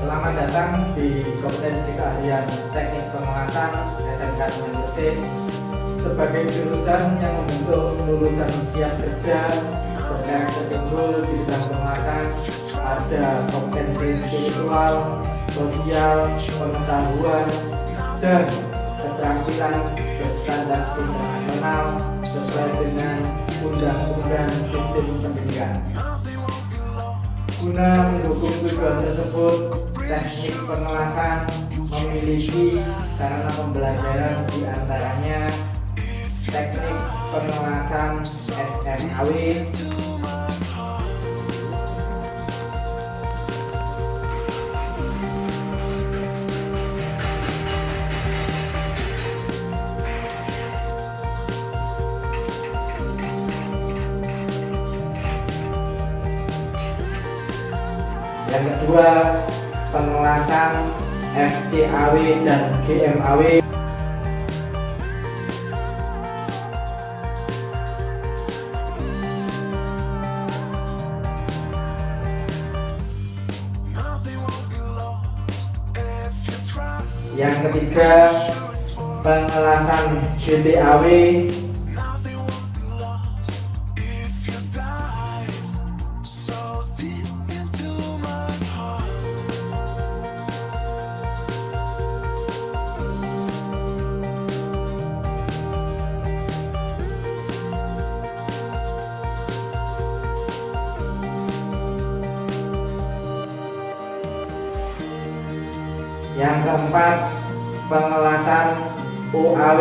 Selamat datang di kompetensi keahlian teknik pengelasan SMK Semen Gresik. Sebagai jurusan yang membentuk lulusan siap kerja berkarakter unggul di bidang pengelasan, ada kompetensi spiritual, sosial, pengetahuan, dan keterampilan berstandar internasional sesuai dengan undang-undang sistem pendidikan. Guna mendukung tujuan tersebut, teknik pengelasan memiliki sarana pembelajaran diantaranya teknik pengelasan SMAW, yang kedua pengelasan FCAW dan GMAW, yang ketiga pengelasan GTAW, yang keempat pengelasan UAW,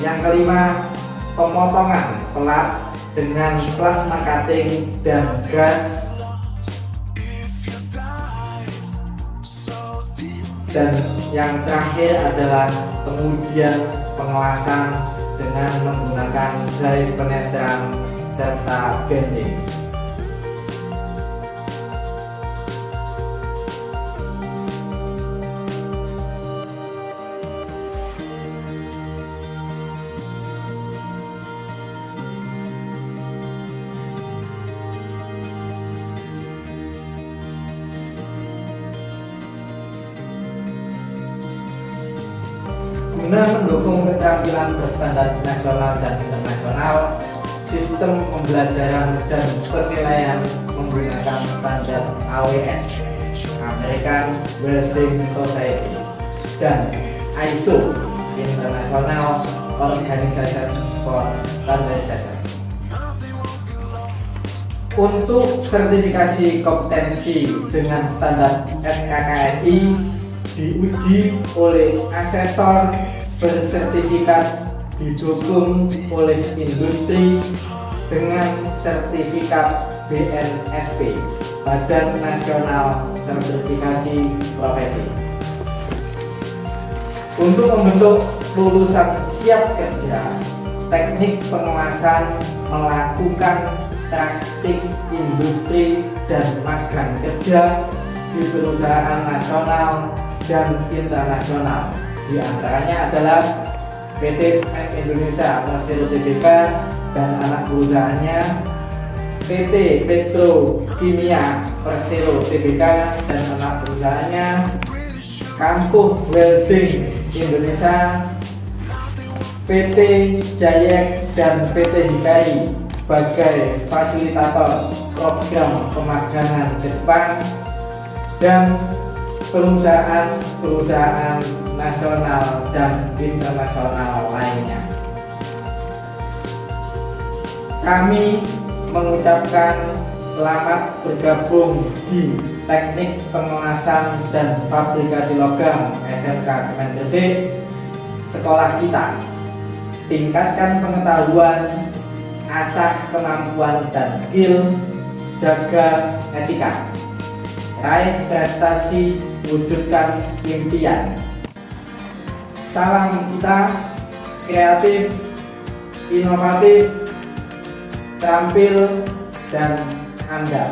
yang kelima pemotongan pelat dengan plasma cutting dan gas, dan yang terakhir adalah pengujian pengelasan dengan menggunakan dry penetran serta bending. Guna mendukung keterampilan berstandar nasional dan internasional, sistem pembelajaran dan penilaian menggunakan standar AWS (American Welding Society) dan ISO (International Organization for Standardization). Untuk sertifikasi kompetensi dengan standar SKKNI diuji oleh asesor bersertifikat didukung oleh industri dengan sertifikat BNSP (Badan Nasional Sertifikasi Profesi). Untuk membentuk lulusan siap kerja, teknik pengelasan melakukan praktik industri dan magang kerja di perusahaan nasional dan internasional. Di antaranya adalah PT Semen Indonesia Persero Tbk dan anak perusahaannya, PT Petrokimia Persero Tbk dan anak perusahaannya, Kampuh Welding Indonesia, PT Jayek dan PT Hikai sebagai fasilitator program pemagangan ke Jepang, dan perusahaan-perusahaan nasional dan internasional lainnya. Kami mengucapkan selamat bergabung di Teknik Pengelasan dan Fabrikasi Logam SMK Semen Gresik. Sekolah kita, tingkatkan pengetahuan, asah kemampuan dan skill, jaga etika, raih prestasi wujudkan impian. Salam kita kreatif, inovatif, terampil, dan andal.